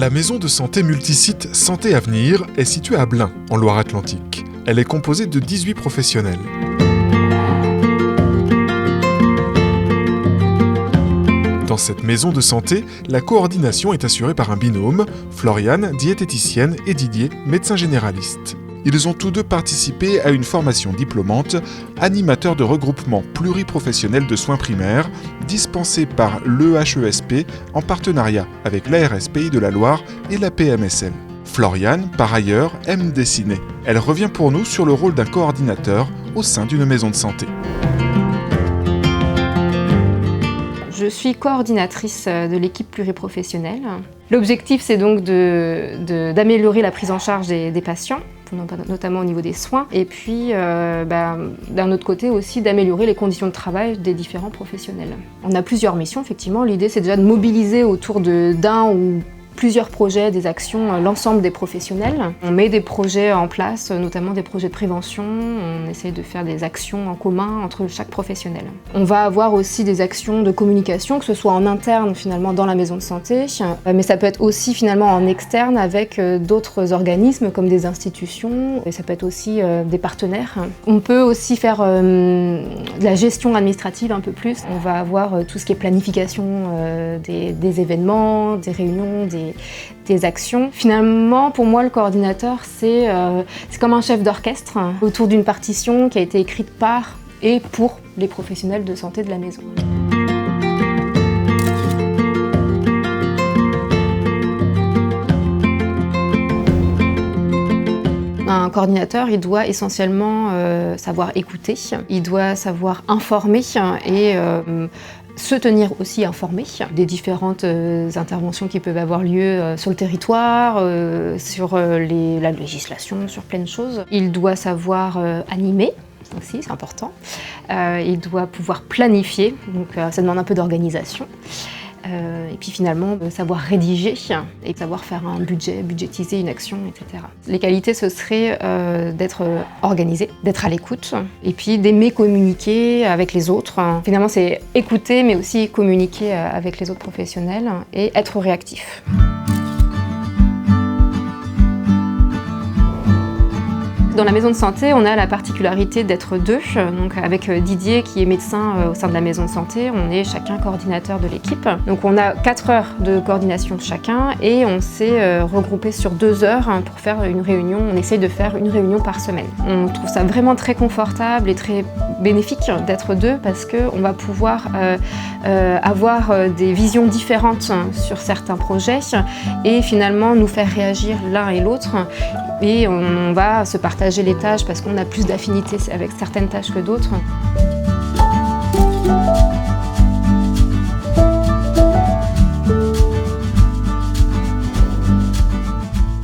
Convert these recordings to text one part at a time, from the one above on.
La maison de santé multisite Santé Avenir est située à Blain, en Loire-Atlantique. Elle est composée de 18 professionnels. Dans cette maison de santé, la coordination est assurée par un binôme, Floriane, diététicienne, et Didier, médecin généraliste. Ils ont tous deux participé à une formation diplômante, animateur de regroupement pluriprofessionnel de soins primaires, dispensée par l'EHESP en partenariat avec l'ARS Pays de la Loire et la PMSL. Floriane, par ailleurs, aime dessiner. Elle revient pour nous sur le rôle d'un coordinateur au sein d'une maison de santé. Je suis coordinatrice de l'équipe pluriprofessionnelle. L'objectif, c'est donc d'améliorer la prise en charge des patients, notamment au niveau des soins, et puis d'un autre côté aussi d'améliorer les conditions de travail des différents professionnels. On a plusieurs missions, effectivement. L'idée, c'est déjà de mobiliser autour d'un ou plusieurs projets, des actions, l'ensemble des professionnels. On met des projets en place, notamment des projets de prévention. On essaye de faire des actions en commun entre chaque professionnel. On va avoir aussi des actions de communication, que ce soit en interne finalement dans la maison de santé, mais ça peut être aussi finalement en externe avec d'autres organismes comme des institutions, et ça peut être aussi des partenaires. On peut aussi faire de la gestion administrative un peu plus. On va avoir tout ce qui est planification des événements, des réunions, des actions. Finalement, pour moi, le coordinateur, c'est comme un chef d'orchestre autour d'une partition qui a été écrite par et pour les professionnels de santé de la maison. Un coordinateur, il doit essentiellement savoir écouter, il doit savoir informer et se tenir aussi informé des différentes interventions qui peuvent avoir lieu sur le territoire, sur la législation, sur plein de choses. Il doit savoir animer aussi, c'est important. Il doit pouvoir planifier, donc ça demande un peu d'organisation. Et puis finalement, savoir rédiger et savoir faire un budget, budgétiser une action, etc. Les qualités, ce serait d'être organisé, d'être à l'écoute, et puis d'aimer communiquer avec les autres. Finalement, c'est écouter, mais aussi communiquer avec les autres professionnels et être réactif. Dans la maison de santé, on a la particularité d'être deux, donc avec Didier qui est médecin au sein de la maison de santé, on est chacun coordinateur de l'équipe. Donc on a 4 heures de coordination chacun et on s'est regroupé sur 2 heures pour faire une réunion. On essaye de faire une réunion par semaine. On trouve ça vraiment très confortable et très bénéfique d'être deux parce qu'on va pouvoir avoir des visions différentes sur certains projets et finalement nous faire réagir l'un et l'autre. Et on va se partager les tâches parce qu'on a plus d'affinité avec certaines tâches que d'autres.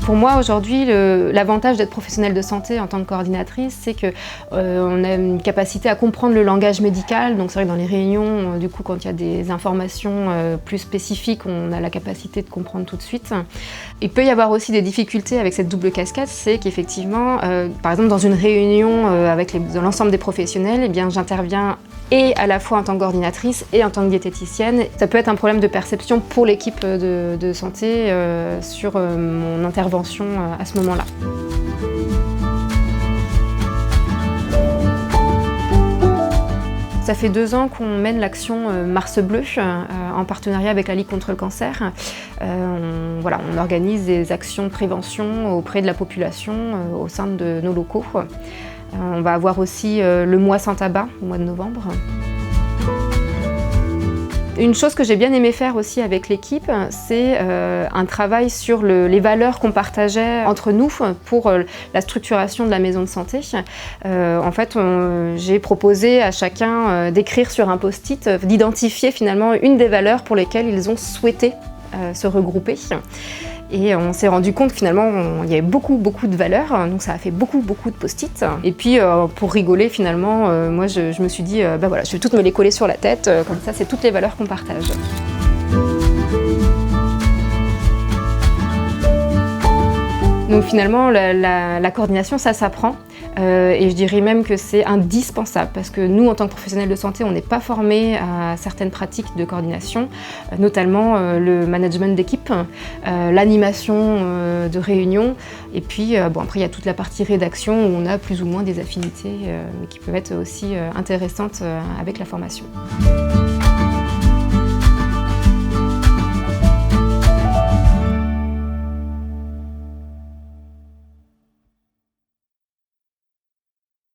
Pour moi, aujourd'hui, l'avantage d'être professionnelle de santé en tant que coordinatrice, c'est qu'on a une capacité à comprendre le langage médical. Donc c'est vrai que dans les réunions, du coup, quand il y a des informations plus spécifiques, on a la capacité de comprendre tout de suite. Il peut y avoir aussi des difficultés avec cette double casquette, c'est qu'effectivement, par exemple, dans une réunion avec l'ensemble des professionnels, eh bien, j'interviens et à la fois en tant que coordinatrice et en tant que diététicienne. Ça peut être un problème de perception pour l'équipe de santé sur mon intervention à ce moment-là. Ça fait 2 ans qu'on mène l'action Mars Bleu en partenariat avec la Ligue contre le cancer. On organise des actions de prévention auprès de la population au sein de nos locaux. On va avoir aussi le mois sans tabac au mois de novembre. Une chose que j'ai bien aimé faire aussi avec l'équipe, c'est un travail sur les valeurs qu'on partageait entre nous pour la structuration de la maison de santé. En fait, j'ai proposé à chacun d'écrire sur un post-it, d'identifier finalement une des valeurs pour lesquelles ils ont souhaité se regrouper. Et on s'est rendu compte que finalement, il y avait beaucoup de valeurs, donc ça a fait beaucoup de post-it. Et puis, pour rigoler, finalement, moi, je me suis dit, voilà, je vais toutes me les coller sur la tête, comme ça, c'est toutes les valeurs qu'on partage. Donc finalement, la coordination, ça s'apprend. Et je dirais même que c'est indispensable parce que nous, en tant que professionnels de santé, on n'est pas formés à certaines pratiques de coordination, notamment le management d'équipe, l'animation de réunions, et puis après il y a toute la partie rédaction où on a plus ou moins des affinités mais qui peuvent être aussi intéressantes avec la formation.